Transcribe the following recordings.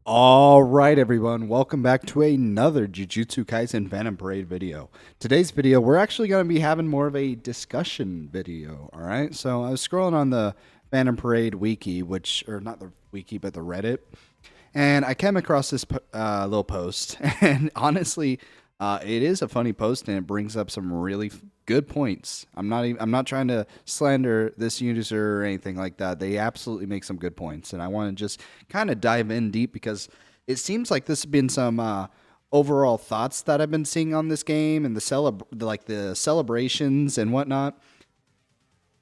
All right, everyone. Welcome back to another Jujutsu Kaisen Phantom Parade video. Today's video, we're actually going to be having more of a discussion video. All right. So I was scrolling on the Phantom Parade wiki, or not the wiki, but the Reddit, and I came across this little post. And honestly, it is a funny post, and it brings up some really good points. I'm not trying to slander this user or anything like that. They absolutely make some good points, and I want to just kind of dive in deep because it seems like this has been some overall thoughts that I've been seeing on this game and the celebrations and whatnot.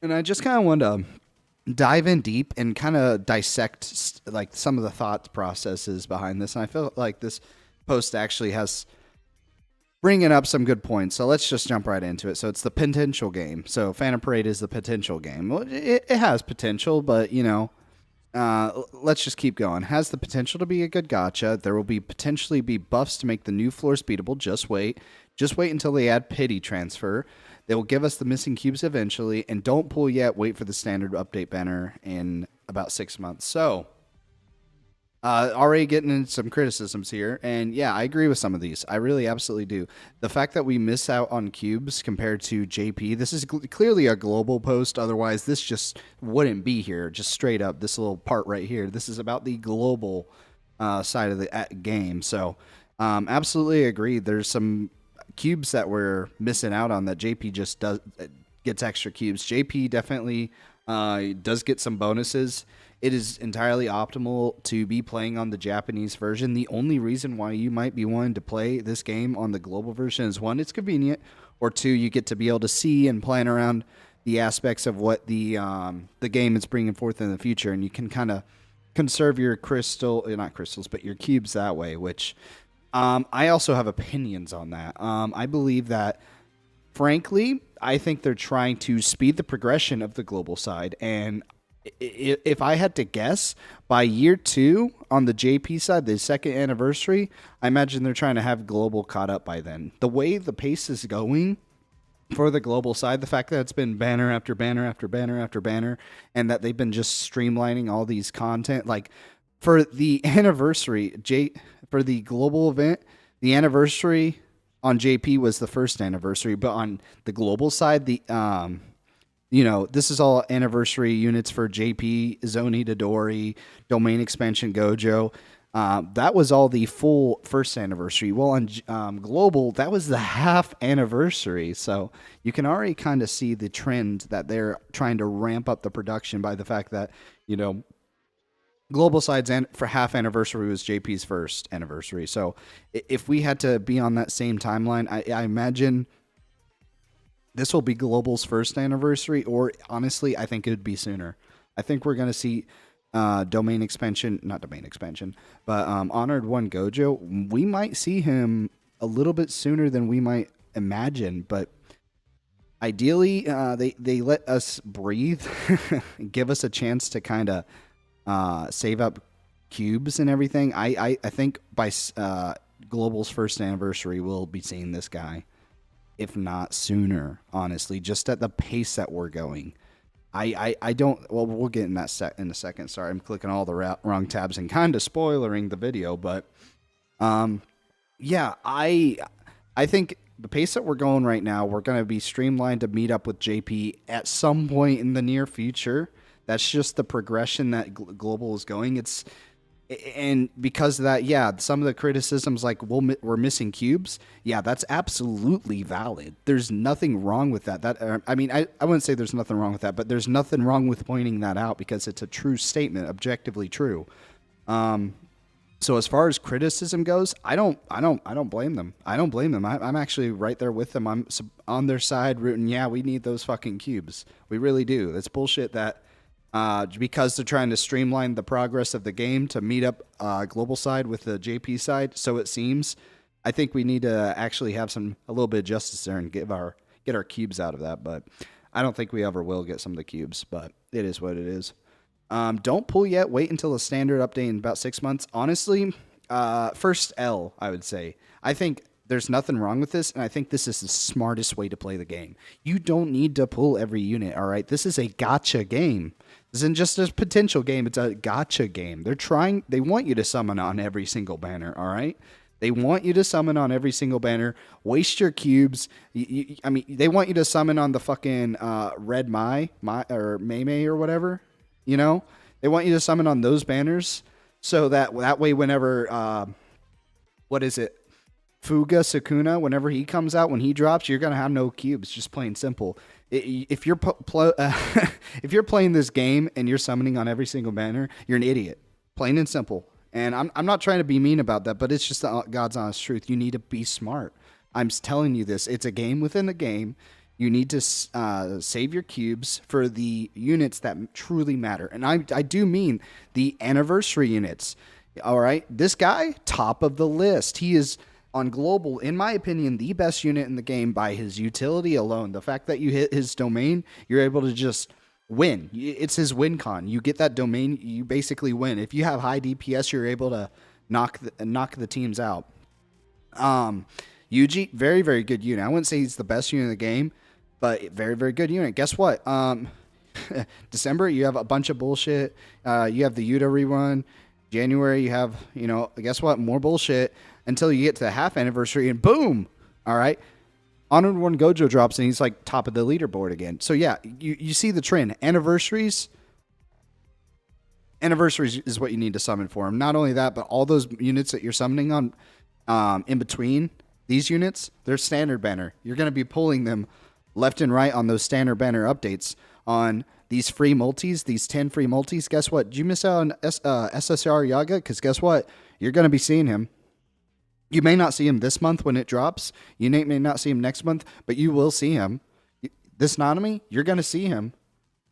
And I just kind of want to dive in deep and kind of dissect like some of the thought processes behind this. And I feel like this post actually has bringing up some good points. So let's just jump right into it. So it's the potential game. So Phantom Parade is the potential game. Well, it has potential, but let's just keep going. Has the potential to be a good gotcha. There will be potentially be buffs to make the new floors beatable. Just wait. Just wait until they add pity transfer. They will give us the missing cubes eventually. And don't pull yet. Wait for the standard update banner in about 6 months. So already getting into some criticisms here, and yeah, I agree with some of these. I really absolutely do. The fact that we miss out on cubes compared to JP, this is clearly a global post. Otherwise, this just wouldn't be here. Just straight up, this little part right here. This is about the global side of the game. So, absolutely agree. There's some cubes that we're missing out on that JP just does gets extra cubes. JP definitely does get some bonuses. It is entirely optimal to be playing on the Japanese version. The only reason why you might be wanting to play this game on the global version is one, it's convenient, or two, you get to be able to see and plan around the aspects of what the game is bringing forth in the future, and you can kind of conserve your not crystals, but your cubes that way. Which I also have opinions on that. I believe that, frankly, I think they're trying to speed the progression of the global side, and if I had to guess, by year 2 on the JP side, the second anniversary, I imagine they're trying to have global caught up by then. The way the pace is going for the global side, the fact that it's been banner after banner after banner after banner, and that they've been just streamlining all these content, like for the anniversary, for the global event, the anniversary on JP was the first anniversary, but on the global side, this is all anniversary units for JP, Zoni Dodori, Domain Expansion Gojo. That was all the full first anniversary. Well, on Global, that was the half anniversary. So you can already kind of see the trend that they're trying to ramp up the production by the fact that, Global Side's for half anniversary was JP's first anniversary. So if we had to be on that same timeline, I imagine this will be Global's first anniversary, or honestly, I think it would be sooner. I think we're going to see not domain expansion, but Honored One Gojo. We might see him a little bit sooner than we might imagine, but ideally, they let us breathe, give us a chance to kind of save up cubes and everything. I think by Global's first anniversary, we'll be seeing this guy, if not sooner, honestly, just at the pace that we're going. I don't, well, we'll get in that in a second. Sorry, I'm clicking all the wrong tabs and kind of spoilering the video, but yeah, I think the pace that we're going right now, we're going to be streamlined to meet up with JP at some point in the near future. That's just the progression that Global is going. And because of that, yeah, some of the criticisms like we're missing cubes, yeah, that's absolutely valid. There's nothing wrong with that. I wouldn't say there's nothing wrong with that, but there's nothing wrong with pointing that out because it's a true statement, objectively true. So as far as criticism goes, I don't blame them. I don't blame them. I'm actually right there with them. I'm on their side, rooting. Yeah, we need those fucking cubes. We really do. That's bullshit that. Because they're trying to streamline the progress of the game to meet up global side with the JP side, so it seems. I think we need to actually have a little bit of justice there and get our cubes out of that. But I don't think we ever will get some of the cubes. But it is what it is. Don't pull yet. Wait until the standard update in about 6 months. Honestly, first L, I would say. I think there's nothing wrong with this, and I think this is the smartest way to play the game. You don't need to pull every unit, all right? This is a gotcha game. This isn't just a potential game, it's a gotcha game. They want you to summon on every single banner, all right? They want you to summon on every single banner, waste your cubes. I mean, they want you to summon on the fucking Red Mai or Mei or whatever, you know? They want you to summon on those banners so that way whenever, what is it? Fuga Sakuna, whenever he comes out, when he drops, you're gonna have no cubes. Just plain simple. If you're if you're playing this game and you're summoning on every single banner, you're an idiot. Plain and simple. And I'm not trying to be mean about that, but it's just the God's honest truth. You need to be smart. I'm telling you this. It's a game within a game. You need to save your cubes for the units that truly matter. And I do mean the anniversary units. All right. This guy, top of the list. He is on global, in my opinion, the best unit in the game by his utility alone. The fact that you hit his domain, you're able to just win. It's his win con. You get that domain, you basically win. If you have high DPS, you're able to knock the teams out. Yuji, very, very good unit. I wouldn't say he's the best unit in the game, but very, very good unit. Guess what? December, you have a bunch of bullshit. You have the Yuta rerun. January, you have, guess what? More bullshit until you get to the half anniversary and boom. All right. Honored One Gojo drops and he's like top of the leaderboard again. So yeah, you see the trend. Anniversaries is what you need to summon for him. Not only that, but all those units that you're summoning on in between these units, they're standard banner. You're going to be pulling them left and right on those standard banner updates on these free multis, these 10 free multis. Guess what? Did you miss out on SSR Yaga? Because guess what? You're going to be seeing him. You may not see him this month when it drops. You may not see him next month, but you will see him. This Nanami, you're going to see him.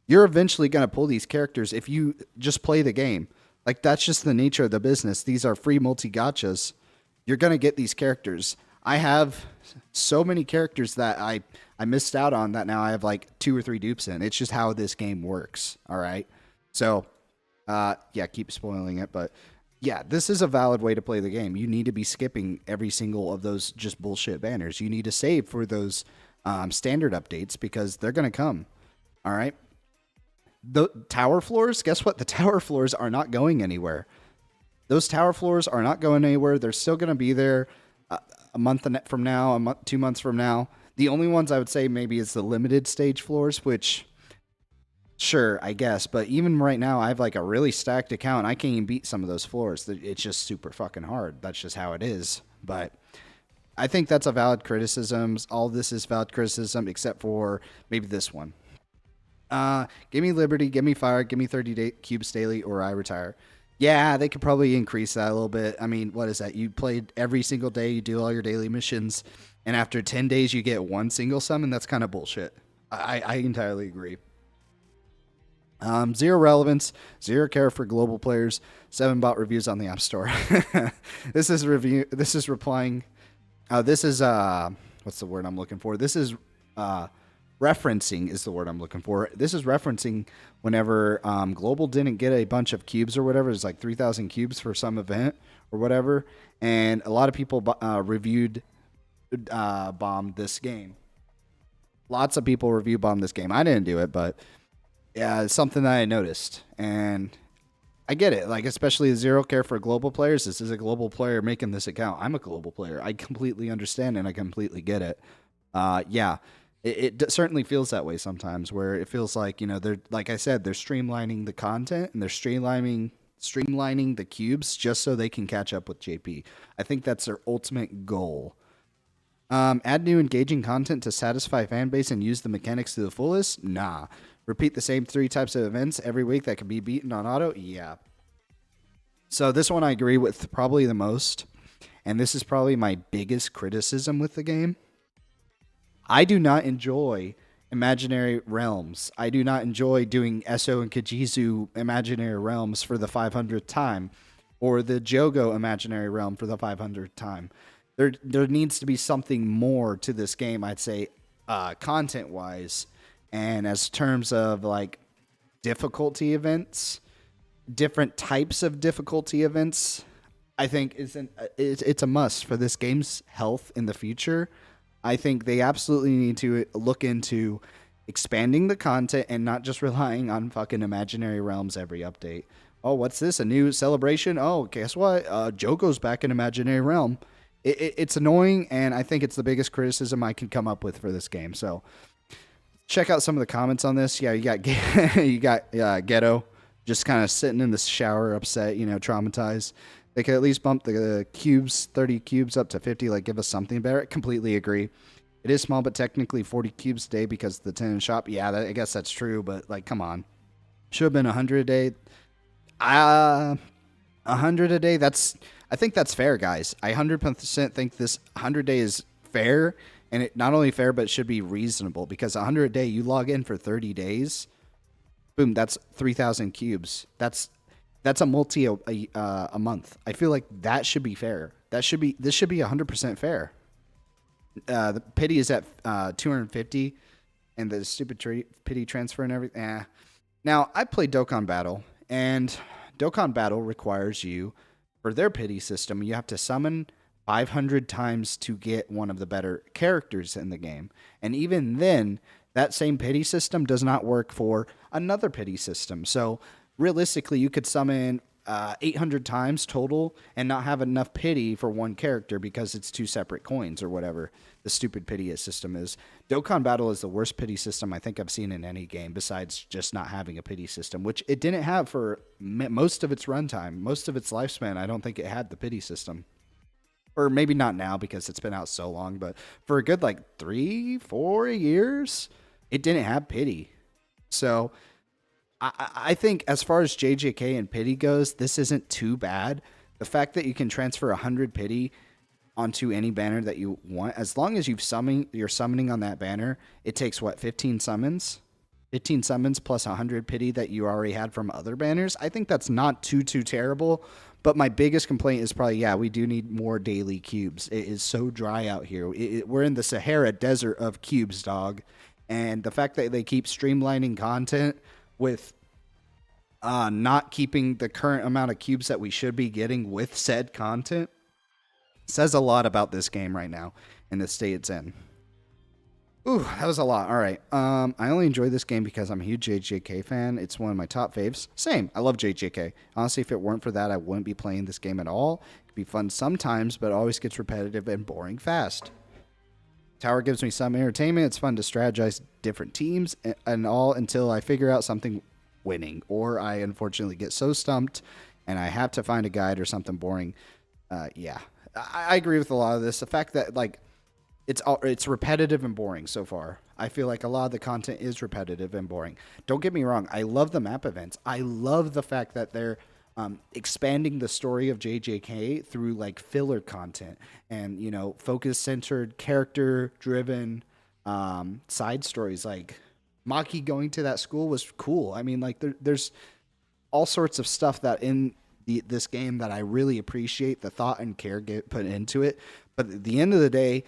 You're eventually going to pull these characters if you just play the game. Like, that's just the nature of the business. These are free multi-gachas. You're going to get these characters. I have so many characters that I missed out on that now I have like 2 or 3 dupes in. It's just how this game works, all right? So, yeah, keep spoiling it, but yeah, this is a valid way to play the game. You need to be skipping every single of those just bullshit banners. You need to save for those standard updates because they're going to come, all right? The tower floors, guess what? The tower floors are not going anywhere. Those tower floors are not going anywhere. They're still going to be there a month from now, 2 months from now. The only ones I would say maybe is the limited stage floors, which, sure, I guess. But even right now, I have like a really stacked account. I can't even beat some of those floors. It's just super fucking hard. That's just how it is. But I think that's a valid criticism. All this is valid criticism except for maybe this one. Give me Liberty, give me Fire, give me 30 cubes daily, or I retire. Yeah, they could probably increase that a little bit. I mean, what is that? You played every single day, you do all your daily missions, and after 10 days you get one single summon? That's kind of bullshit. I entirely agree. 0 relevance, 0 care for global players, 7 bot reviews on the App Store. This is replying. This is, what's the word I'm looking for? This is, referencing is the word I'm looking for. This is referencing whenever Global didn't get a bunch of cubes or whatever. It's like 3,000 cubes for some event or whatever. And a lot of people reviewed bombed this game. Lots of people review bombed this game. I didn't do it, but yeah, it's something that I noticed. And I get it. Like, especially 0 care for global players. This is a global player making this account. I'm a global player. I completely understand and I completely get it. Yeah. It certainly feels that way sometimes, where it feels like, they're, like I said, they're streamlining the content and they're streamlining the cubes just so they can catch up with JP. I think that's their ultimate goal. Add new engaging content to satisfy fan base and use the mechanics to the fullest? Nah. Repeat the same 3 types of events every week that can be beaten on auto? Yeah. So this one I agree with probably the most, and this is probably my biggest criticism with the game. I do not enjoy imaginary realms. I do not enjoy doing Esso and Kajizu imaginary realms for the 500th time, or the Jogo imaginary realm for the 500th time. There needs to be something more to this game, I'd say, content-wise, and as terms of like difficulty events, different types of difficulty events, I think it's a must for this game's health in the future. I think they absolutely need to look into expanding the content and not just relying on fucking imaginary realms every update. Oh, what's this? A new celebration? Oh, guess what? Joko's back in imaginary realm. It's annoying, and I think it's the biggest criticism I can come up with for this game. So check out some of the comments on this. Yeah, you got you got Ghetto just kind of sitting in the shower, upset, traumatized. They could at least bump the cubes, 30 cubes up to 50, like give us something better. Completely agree. It is small, but technically 40 cubes a day because of the 10 in shop. Yeah, I guess that's true, but like, come on. Should have been 100 a day. 100 a day, I think that's fair, guys. I 100% think this 100 day is fair, and it not only fair, but it should be reasonable because 100 a day, you log in for 30 days, boom, that's 3,000 cubes. That's a multi a month. I feel like that should be fair. This should be 100% fair. The pity is at 250, and the stupid pity transfer and everything. Now, I played Dokkan Battle, and Dokkan Battle requires you, for their pity system, you have to summon 500 times to get one of the better characters in the game. And even then, that same pity system does not work for another pity system. So realistically, you could summon 800 times total and not have enough pity for one character because it's two separate coins or whatever the stupid pity system is. Dokkan Battle is the worst pity system I think I've seen in any game besides just not having a pity system, which it didn't have for most of its runtime, most of its lifespan. I don't think it had the pity system. Or maybe not now because it's been out so long, but for a good like 3-4 years, it didn't have pity. So I think as far as JJK and pity goes, this isn't too bad. The fact that you can transfer 100 pity onto any banner that you want, as long as you're summoning on that banner, it takes what, 15 summons? 15 summons plus 100 pity that you already had from other banners. I think that's not too terrible. But my biggest complaint is probably, we do need more daily cubes. It is so dry out here. We're in the Sahara desert of cubes, dog. And the fact that they keep streamlining content with not keeping the current amount of cubes that we should be getting with said content says a lot about this game right now and the state it's in. Ooh, that was a lot. All right. I only enjoy this game because I'm a huge JJK fan. It's one of my top faves. Same. I love JJK. Honestly, if it weren't for that, I wouldn't be playing this game at all. It could be fun sometimes, but it always gets repetitive and boring fast. Tower gives me some entertainment. It's fun to strategize different teams and all until I figure out something winning, or I unfortunately get so stumped and I have to find a guide or something boring. I agree with a lot of this. The fact that it's repetitive and boring so far. I feel like a lot of the content is repetitive and boring. Don't get me wrong. I love the map events. I love the fact that they're expanding the story of JJK through like filler content and, focus-centered, character-driven side stories. Like Maki going to that school was cool. I mean, like there's all sorts of stuff that in this game that I really appreciate. The thought and care get put into it. But at the end of the day,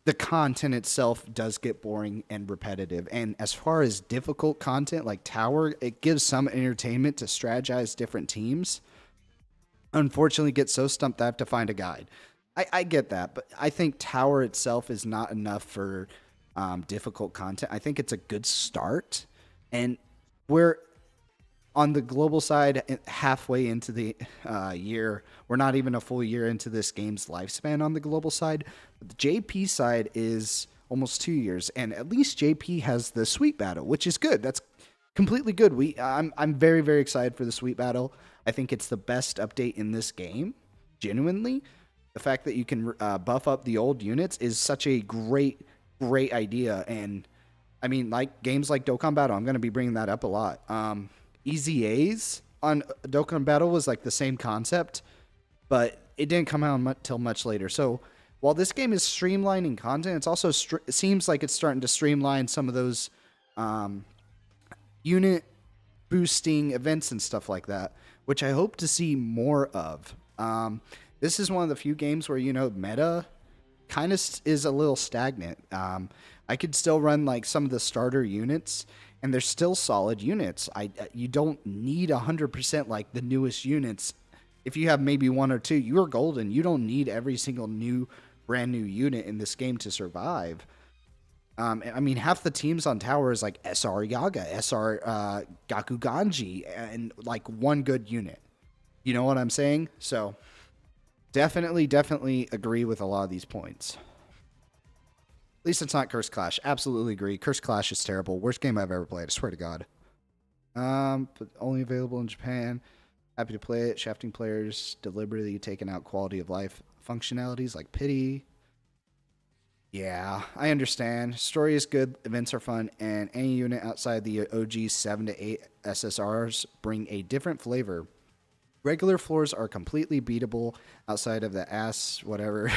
the content itself does get boring and repetitive. And as far as difficult content like Tower, it gives some entertainment to strategize different teams. Unfortunately, get so stumped I have to find a guide. I get that, but I think Tower itself is not enough for difficult content. I think it's a good start. And we're on the global side, halfway into the year. We're not even a full year into this game's lifespan on the global side. But the JP side is almost 2 years, and at least JP has the Sweet Battle, which is good. That's completely good. I'm very, very excited for the Sweet Battle. I think it's the best update in this game, genuinely. The fact that you can buff up the old units is such a great idea. And, I mean, like games like Dokkan Battle, I'm going to be bringing that up a lot. Easy A's on Dokkan Battle was like the same concept, but it didn't come out until much later. So while this game is streamlining content, it's also it seems like it's starting to streamline some of those unit boosting events and stuff like that, which I hope to see more of. This is one of the few games where, meta kind of is a little stagnant. I could still run like some of the starter units, and they're still solid units. You don't need 100% like the newest units. If you have maybe one or two, you're golden. You don't need every single brand new unit in this game to survive. I mean, half the teams on tower is like SR Yaga, SR Gakuganji, and like one good unit. You know what I'm saying? So definitely agree with a lot of these points. At least it's not Curse Clash. Absolutely agree. Curse Clash is terrible. Worst game I've ever played. I swear to God. But only available in Japan. Happy to play it. Shafting players deliberately taking out quality of life functionalities like pity. Yeah, I understand. Story is good, events are fun, and any unit outside the OG 7 to 8 SSRs bring a different flavor. Regular floors are completely beatable outside of the ass whatever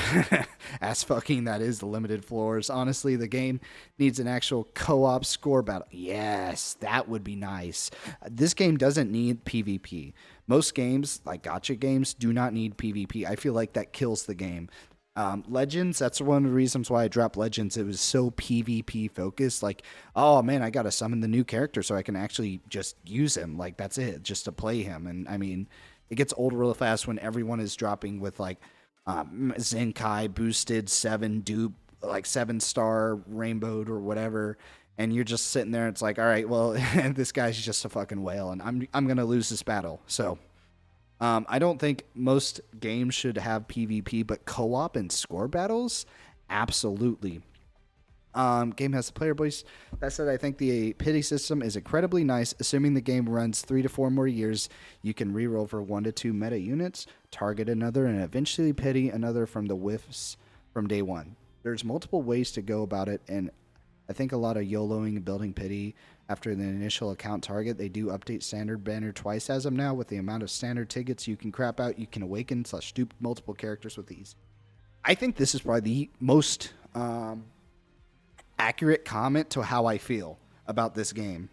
ass fucking that is the limited floors. Honestly, the game needs an actual co-op score battle. Yes, that would be nice. This game doesn't need PvP. Most games, like gacha games, do not need PvP. I feel like that kills the game. Legends, that's one of the reasons why I dropped Legends. It was so PvP focused. Like, oh man, I got to summon the new character so I can actually just use him. Like, that's it, just to play him. And I mean, it gets old real fast when everyone is dropping with like Zenkai boosted 7 dupe, like 7-star rainbowed or whatever. And you're just sitting there. It's like, all right, well, this guy's just a fucking whale, and I'm gonna lose this battle. So I don't think most games should have PvP, but co-op and score battles, absolutely. Game has the player voice. That said, I think the pity system is incredibly nice. Assuming the game runs 3 to 4 more years, you can reroll for 1 to 2 meta units, target another, and eventually pity another from the whiffs from day one. There's multiple ways to go about it, and I think a lot of YOLOing and building pity after the initial account target. They do update standard banner twice as of now. With the amount of standard tickets you can crap out, you can awaken / dupe multiple characters with these. I think this is probably the most accurate comment to how I feel about this game.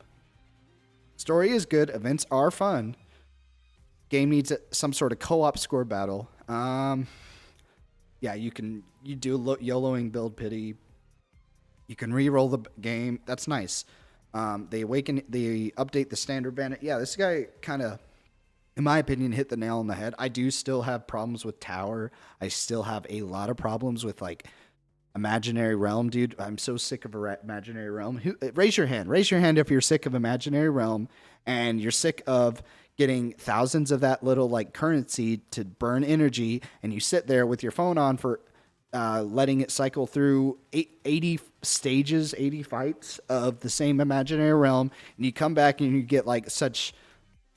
Story is good. Events are fun. Game needs some sort of co-op score battle. Yeah, you do YOLOing build pity. You can re-roll the game. That's nice. They update the standard banner. Yeah, this guy kind of, in my opinion, hit the nail on the head. I do still have problems with tower. I still have a lot of problems with like Imaginary Realm, dude. I'm so sick of Imaginary Realm. Raise your hand. Raise your hand if you're sick of Imaginary Realm and you're sick of getting thousands of that little like currency to burn energy, and you sit there with your phone on for letting it cycle through 80 stages, 80 fights of the same Imaginary Realm, and you come back and you get like such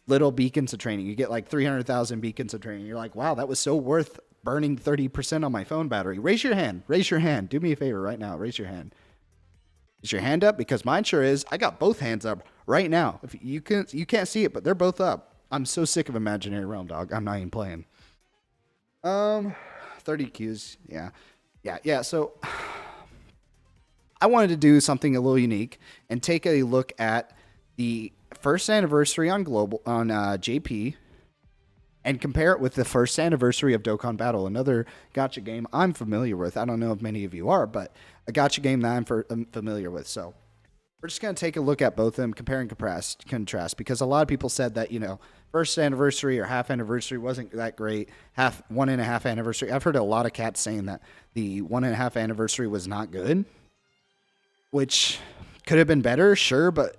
little beacons of training. You get like 300,000 beacons of training. You're like, wow, that was so worth burning 30% on my phone battery. Raise your hand. Raise your hand. Do me a favor right now. Raise your hand. Is your hand up? Because mine sure is. I got both hands up right now. If you can't see it, but they're both up. I'm so sick of Imaginary Realm, dog. I'm not even playing. 30 Qs. Yeah. So I wanted to do something a little unique and take a look at the first anniversary on JP and compare it with the first anniversary of Dokkan Battle, another gacha game I'm familiar with. I don't know if many of you are, but a gacha game that I'm familiar with. So we're just going to take a look at both of them, compare and contrast, because a lot of people said that, first anniversary or half anniversary wasn't that great. 1.5 anniversary. I've heard a lot of cats saying that the 1.5 anniversary was not good, which could have been better, sure, but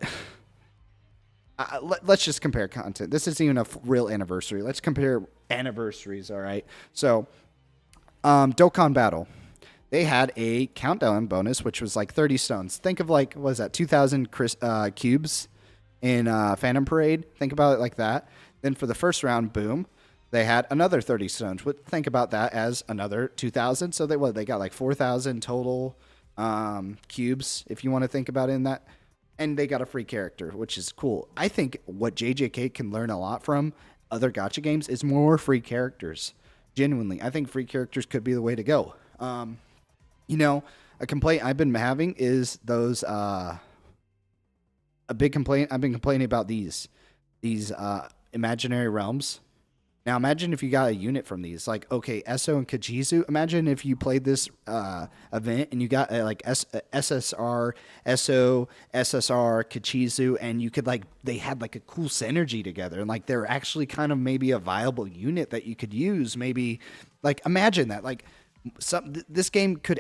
let's just compare content. This isn't even a real anniversary. Let's compare anniversaries, all right? So, Dokkan Battle. They had a countdown bonus, which was like 30 stones. Think of like, what is that, 2,000 cubes in Phantom Parade. Think about it like that. Then for the first round, boom, they had another 30 stones. Think about that as another 2,000. So they got like 4,000 total cubes, if you want to think about it in that. And they got a free character, which is cool. I think what JJK can learn a lot from other gacha games is more free characters. Genuinely, I think free characters could be the way to go. A complaint I've been having is those. A big complaint I've been complaining about these imaginary realms. Now imagine if you got a unit from these, like, okay, Esso and Kajizu. Imagine if you played this event and you got like SSR, Esso, SSR, Kajizu, and you could they had like a cool synergy together, and like they're actually kind of maybe a viable unit that you could use. Maybe like imagine that this game could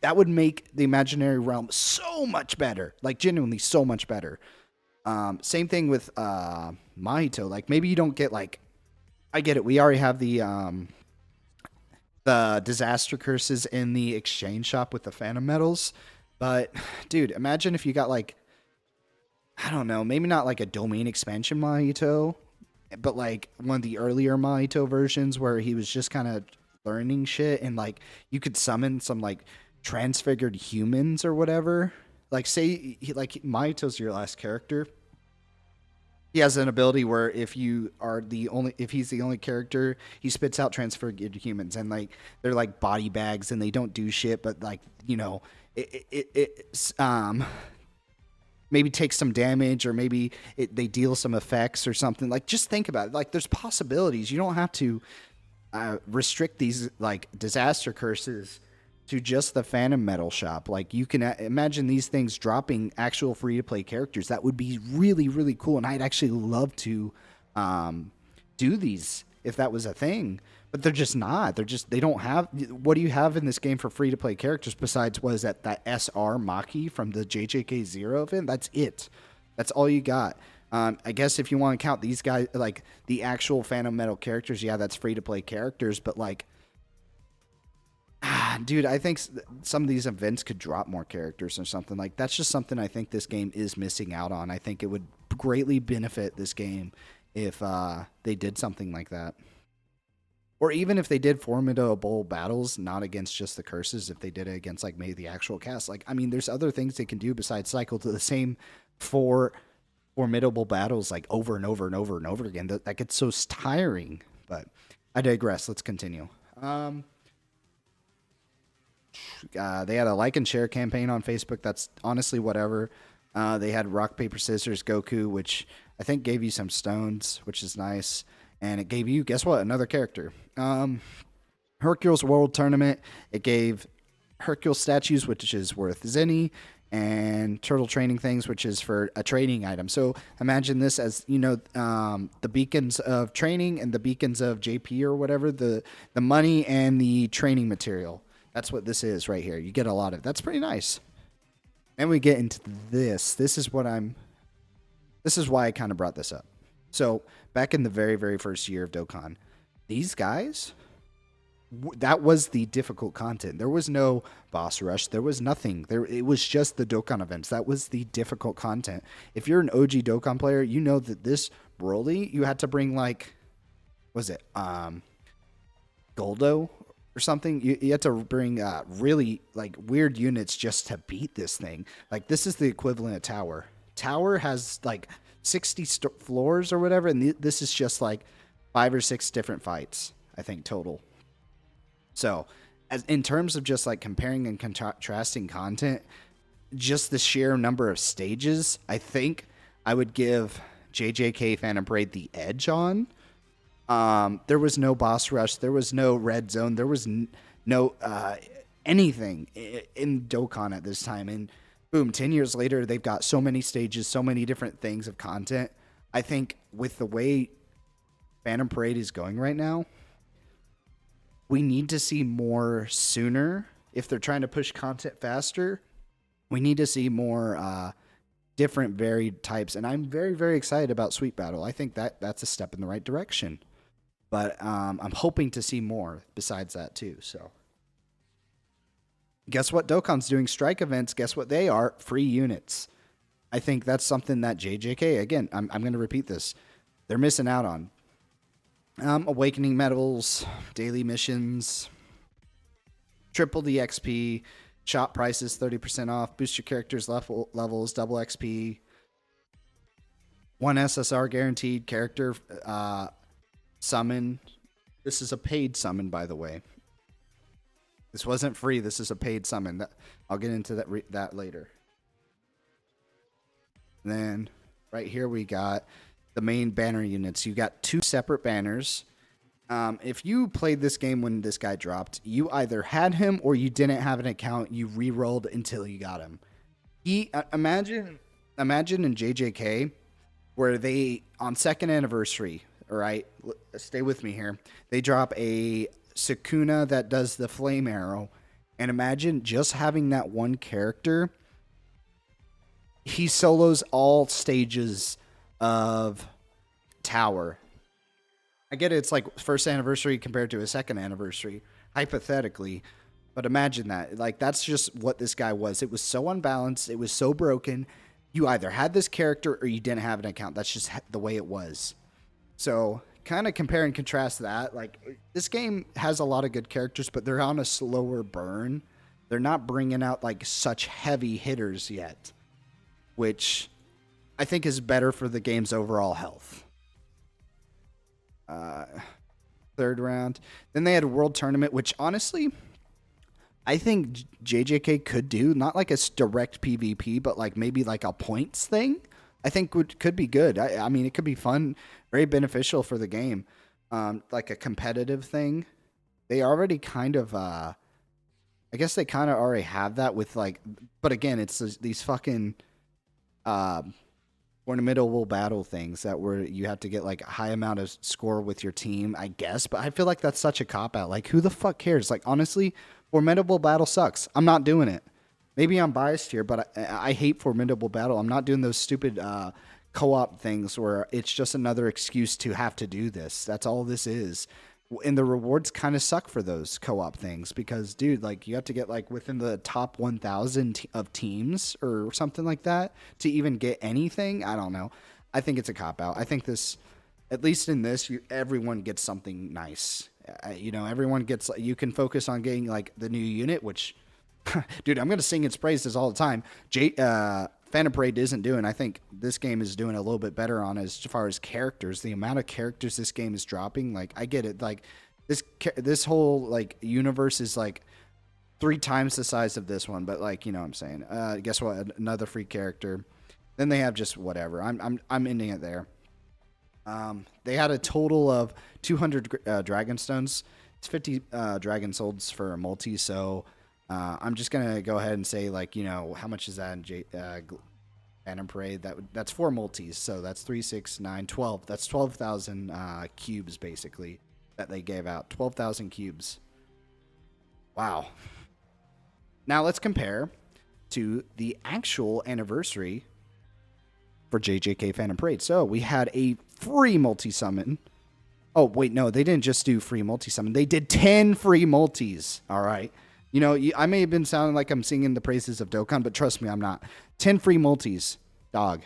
That would make the imaginary realm so much better, like genuinely so much better. Same thing with Mahito. Like maybe you don't get like, I get it. We already have the disaster curses in the exchange shop with the phantom metals, but dude, imagine if you got like, I don't know, maybe not like a domain expansion Mahito, but like one of the earlier Mahito versions where he was just kind of learning shit and like you could summon some like transfigured humans or whatever. Like say like Mahito's your last character. He has an ability where if he's the only character, he spits out transfigured humans and like they're like body bags and they don't do shit, but like it's maybe take some damage or maybe they deal some effects or something. Like just think about it. Like there's possibilities. You don't have to restrict these like disaster curses to just the Phantom Metal shop. Like you can imagine these things dropping actual free to play characters. That would be really really cool, and I'd actually love to do these if that was a thing. But they're just not. They don't have. What do you have in this game for free to play characters besides was that SR Maki from the JJK Zero event? That's it. That's all you got. I guess if you want to count these guys, like the actual Phantom Metal characters, yeah, that's free to play characters. But like, dude, I think some of these events could drop more characters or something. Like that's just something I think this game is missing out on. I think it would greatly benefit this game if they did something like that. Or even if they did formidable battles, not against just the curses, if they did it against like maybe the actual cast. Like, I mean, there's other things they can do besides cycle to the same four formidable battles like over and over and over and over again. That gets so tiring. But I digress. Let's continue. They had a like and share campaign on Facebook. That's honestly whatever. They had rock, paper, scissors, Goku, which I think gave you some stones, which is nice. And it gave you, guess what, another character. Hercule's World Tournament. It gave Hercule statues, which is worth Zenny, and turtle training things, which is for a training item. So imagine this as, the beacons of training and the beacons of JP or whatever, the money and the training material. That's what this is right here. You get a lot of. That's pretty nice. And we get into this. This is why I kind of brought this up. So back in the very, very first year of Dokkan, these guys, that was the difficult content. There was no boss rush. There was nothing. It was just the Dokkan events. That was the difficult content. If you're an OG Dokkan player, you know that this Broly, you had to bring like, was it Goldo or something? You had to bring really like weird units just to beat this thing. Like this is the equivalent of Tower. Tower has like 60 floors or whatever, and this is just like 5 or 6 different fights, I think, total. So, as in terms of just like comparing and contrasting content, just the sheer number of stages, I think I would give JJK Phantom Parade the edge on. There was no boss rush, there was no red zone, there was no anything in Dokkan at this time, and boom, 10 years later, they've got so many stages, so many different things of content. I think with the way Phantom Parade is going right now, we need to see more sooner. If they're trying to push content faster, we need to see more different varied types. And I'm very, very excited about Sweet Battle. I think that's a step in the right direction. But I'm hoping to see more besides that too. So guess what Dokkan's doing? Strike events. Guess what they are? Free units. I think that's something that JJK, again, I'm going to repeat this, they're missing out on. Awakening medals, daily missions, triple the XP, shop prices 30% off, boost your character's levels, double XP, 1 SSR guaranteed, character summon. This is a paid summon, by the way. This wasn't free. This is a paid summon. I'll get into that later. And then right here we got the main banner units. You got 2 separate banners. If you played this game when this guy dropped, you either had him or you didn't have an account. You re-rolled until you got him. Imagine in JJK where they, on 2nd anniversary, all right, stay with me here, they drop a Sukuna that does the flame arrow, And imagine just having that one character. He solos all stages of Tower. I get it, it's like first anniversary compared to a second anniversary, hypothetically. But imagine that. Like, that's just what this guy was. It was so unbalanced. It was so broken. You either had this character or you didn't have an account. That's just the way it was. So, kind of compare and contrast that. Like, this game has a lot of good characters, but they're on a slower burn. They're not bringing out, like, such heavy hitters yet, which I think is better for the game's overall health. Third round. Then they had a World Tournament, which honestly, I think JJK could do, not like a direct PvP, but like maybe like a points thing. I think could be good. I mean, it could be fun, very beneficial for the game. Like a competitive thing. They already kind of, I guess they kind of already have that with like, but again, it's these fucking, ornamental battle things that where you have to get like a high amount of score with your team, I guess. But I feel like that's such a cop out. Like, who the fuck cares? Like, honestly, formidable battle sucks. I'm not doing it. Maybe I'm biased here, but I hate formidable battle. I'm not doing those stupid co-op things where it's just another excuse to have to do this. That's all this is. And the rewards kind of suck for those co-op things because, dude, like, you have to get like within the top 1,000 of teams or something like that to even get anything. I don't know. I think it's a cop out. I think this, at least in this, everyone gets something nice. Everyone gets. You can focus on getting like the new unit, which, dude, I'm gonna sing its praises all the time. Phantom Parade isn't doing. I think this game is doing a little bit better on as far as characters. The amount of characters this game is dropping, like, I get it. Like, this whole like universe is like 3 times the size of this one, but like, you know what I'm saying. Guess what? Another free character. Then they have just whatever. I'm ending it there. They had a total of 200 Dragon Stones. It's 50 Dragon Souls for a multi. So I'm just gonna go ahead and say, like, how much is that in Phantom Parade? That's 4 multis. So that's 3, 6, 9, 12. That's 12,000 cubes basically that they gave out. 12,000 cubes. Wow. Now let's compare to the actual anniversary for JJK Phantom Parade. So we had a free multi-summon. Oh, wait, no, they didn't just do free multi-summon. They did 10 free multis. All right. I may have been sounding like I'm singing the praises of Dokkan, but trust me, I'm not. 10 free multis, dog.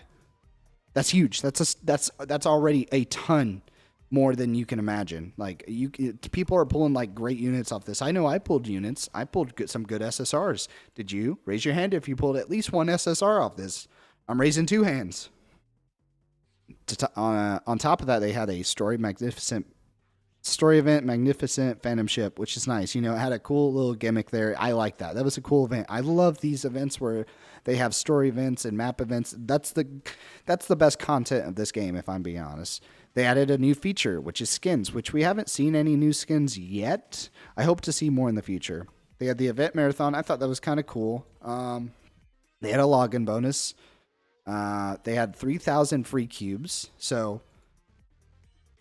That's huge. That's already a ton more than you can imagine. Like, people are pulling like great units off this. I know I pulled units. I pulled some good SSRs. Did you? Raise your hand if you pulled at least one SSR off this. I'm raising 2 hands. On top of that, they had a story event, Magnificent Phantom Ship, which is nice. It had a cool little gimmick there. I like that. That was a cool event. I love these events where they have story events and map events. That's the best content of this game, if I'm being honest. They added a new feature, which is skins, which we haven't seen any new skins yet. I hope to see more in the future. They had the event marathon. I thought that was kind of cool. They had a login bonus. They had 3,000 free cubes, so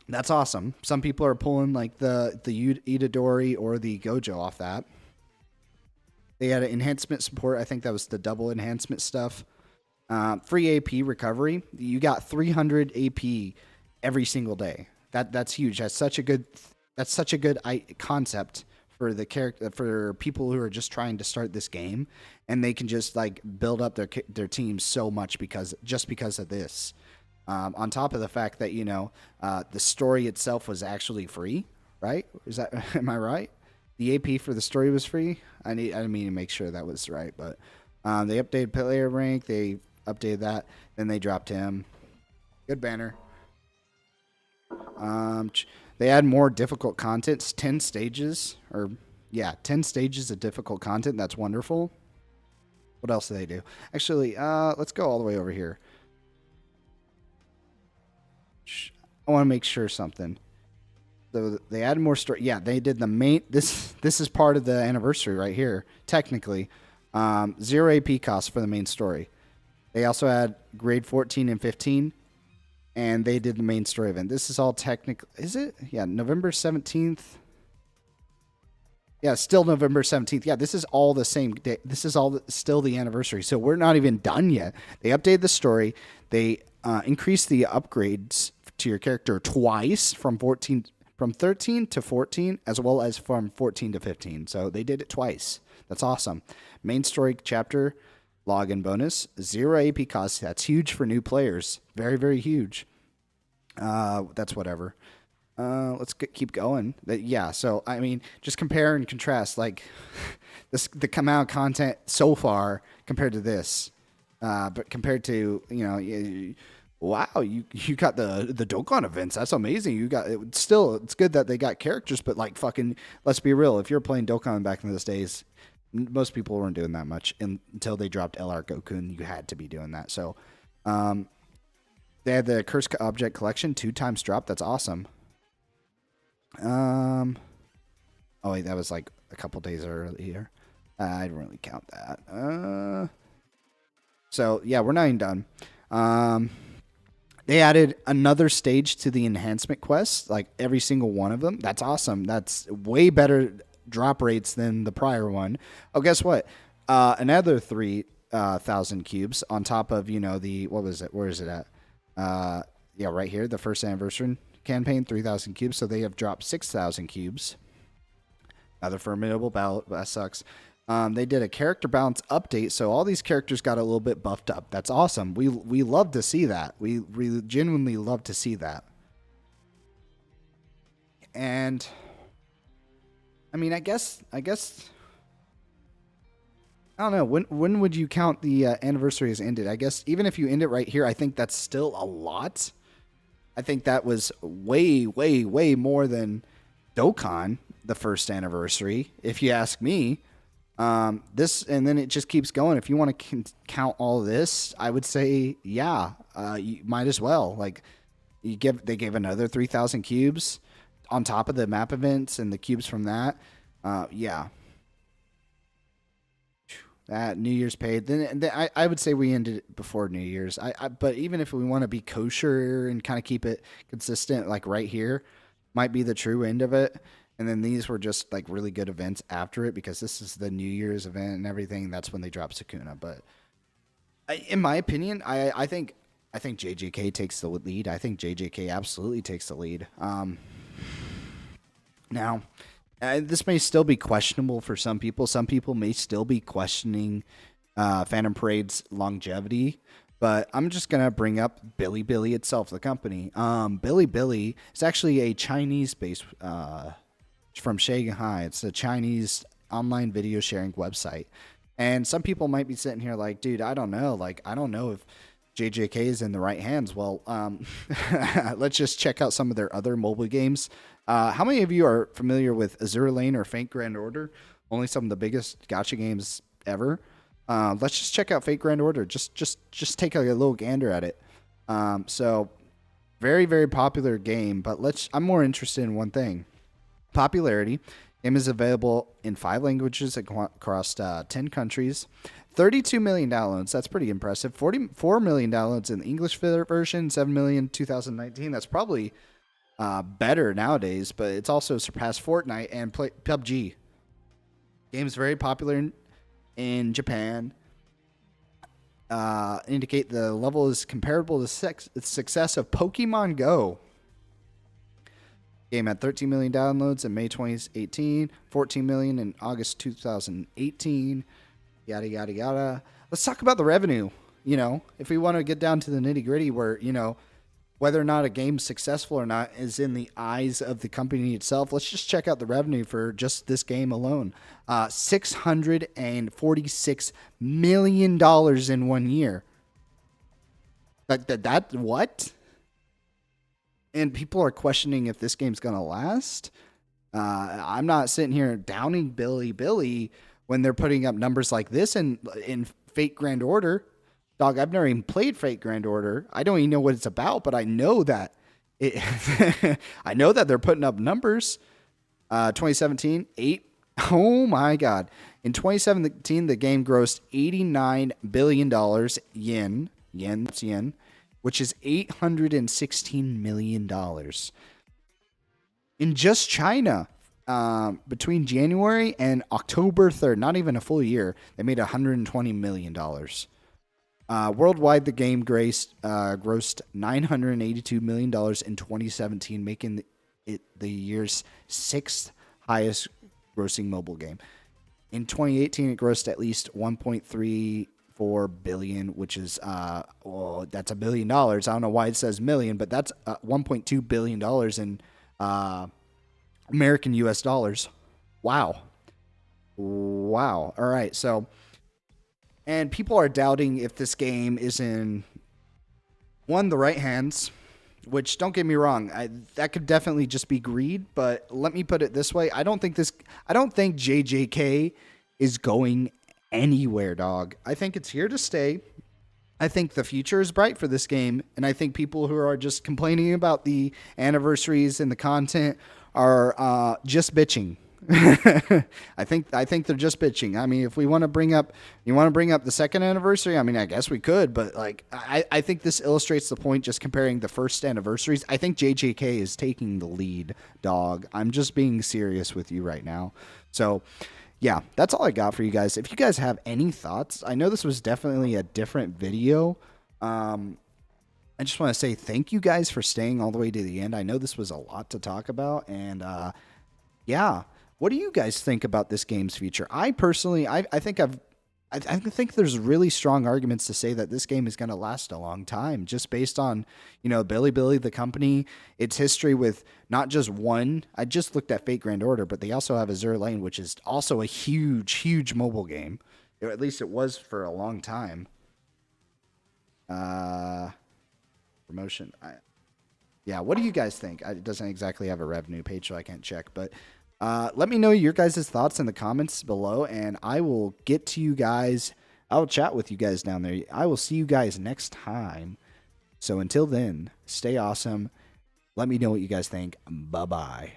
that's awesome. Some people are pulling like the Itadori or the Gojo off that. They had an enhancement support. I think that was the double enhancement stuff. Free AP recovery. You got 300 AP every single day. That's huge. That's such a good concept for the character, for people who are just trying to start this game, and they can just like build up their team so much because of this. On top of the fact that the story itself was actually free, right? Am I right? The AP for the story was free. I didn't mean to make sure that was right, but they updated player rank. They updated that. Then they dropped him. Good banner. They add more difficult content. 10 stages of difficult content. That's wonderful. What else do they do? Actually, let's go all the way over here. I want to make sure something. So they added more story. Yeah, they did the main. This is part of the anniversary right here. Technically, 0 AP cost for the main story. They also had grade 14 and 15, and they did the main story event. This is all technical. Is it? Yeah, November 17th. Yeah, still November 17th. Yeah, this is all the same day. This is still the anniversary. So we're not even done yet. They updated the story. They increased the upgrades to your character twice from 13 to 14 as well as from 14 to 15. So they did it twice. That's awesome. Main story chapter login bonus, 0 AP cost. That's huge for new players. Very, very huge. That's whatever. Keep going. Yeah, so I mean, just compare and contrast like the amount of content so far compared to this. But compared to, wow, you got the Dokkan events. That's amazing. You got it. Still, it's good that they got characters, but like fucking, let's be real. If you're playing Dokkan back in those days, most people weren't doing that much until they dropped LR Goku, and you had to be doing that. So, they had the Cursed Object Collection 2 times drop. That's awesome. Oh wait, that was like a couple days earlier. I didn't really count that. So yeah, we're not even done. They added another stage to the enhancement quest, like every single one of them. That's awesome. That's way better drop rates than the prior one. Oh, guess what? Another 3,000 cubes on top of, what was it? Where is it at? Yeah, right here, the first anniversary campaign, 3,000 cubes. So they have dropped 6,000 cubes. Another formidable battle. That sucks. They did a character balance update, so all these characters got a little bit buffed up. That's awesome. We love to see that. We genuinely love to see that. And I mean, I guess I don't know. When would you count the anniversary as ended? I guess even if you end it right here, I think that's still a lot. I think that was way, way, way more than Dokkan, the first anniversary, if you ask me. This, and then it just keeps going. If you want to count all this, I would say, yeah, you might as well. Like, they gave another 3,000 cubes on top of the map events and the cubes from that. Yeah. That New Year's paid. Then I would say we ended it before New Year's. But even if we want to be kosher and kind of keep it consistent, like right here, might be the true end of it. And then these were just like really good events after it because this is the New Year's event and everything. That's when they dropped Sukuna. But in my opinion, I think JJK takes the lead. I think JJK absolutely takes the lead. Now. This may still be questionable for some people. Some people may still be questioning Phantom Parade's longevity, but I'm just going to bring up Bilibili itself, the company. Bilibili is actually a Chinese-based from Shanghai. It's a Chinese online video sharing website. And some people might be sitting here like, dude, I don't know. Like, I don't know if JJK is in the right hands. Well, let's just check out some of their other mobile games. How many of you are familiar with Azure Lane or Fate Grand Order? Only some of the biggest gacha games ever. Let's just check out Fate Grand Order. Just take a little gander at it. So very, very popular game, but I'm more interested in one thing. Popularity. Game is available in 5 languages across 10 countries. 32 million downloads. That's pretty impressive. 44 million downloads in the English version. 7 million 2019. That's probably better nowadays, but it's also surpassed Fortnite and PUBG. Game's very popular in Japan. Indicate the level is comparable to the success of Pokemon Go. Game had 13 million downloads in May 2018, 14 million in August 2018. Yada, yada, yada. Let's talk about the revenue. If we want to get down to the nitty gritty where, whether or not a game's successful or not is in the eyes of the company itself. Let's just check out the revenue for just this game alone. $646 million in 1 year. That what? And people are questioning if this game's going to last. I'm not sitting here downing Bilibili when they're putting up numbers like this in Fate Grand Order. Dog, I've never even played Fate Grand Order. I don't even know what it's about, but I know that I know that they're putting up numbers. 2017, 8. Oh my God. In 2017, the game grossed $89 billion yen, which is $816 million. In just China, between January and October 3rd, not even a full year, they made $120 million. Worldwide, the game grossed $982 million in 2017, making it the year's sixth highest grossing mobile game. In 2018, it grossed at least 1.34 billion, which is that's $1 billion. I don't know why it says million, but that's $1.2 billion in American US dollars. Wow. Wow. All right. So, and people are doubting if this game is in the right hands, which don't get me wrong, that could definitely just be greed, but let me put it this way. I don't think JJK is going anywhere, dog. I think it's here to stay. I think the future is bright for this game, and I think people who are just complaining about the anniversaries and the content are just bitching. I think they're just bitching. I mean, if we want to bring up the second anniversary, I mean, I guess we could, but like I think this illustrates the point just comparing the first anniversaries. I think JJK is taking the lead, dog. I'm just being serious with you right now. So, yeah, that's all I got for you guys. If you guys have any thoughts, I know this was definitely a different video. I just want to say thank you guys for staying all the way to the end. I know this was a lot to talk about, and yeah. What do you guys think about this game's future? I personally, I think there's really strong arguments to say that this game is going to last a long time, just based on, Bilibili, the company, its history with not just one. I just looked at Fate Grand Order, but they also have Azure Lane, which is also a huge, huge mobile game. Or at least it was for a long time. Promotion. Yeah, what do you guys think? It doesn't exactly have a revenue page, so I can't check, but let me know your guys' thoughts in the comments below, and I will get to you guys. I'll chat with you guys down there. I will see you guys next time. So until then, stay awesome. Let me know what you guys think. Bye-bye.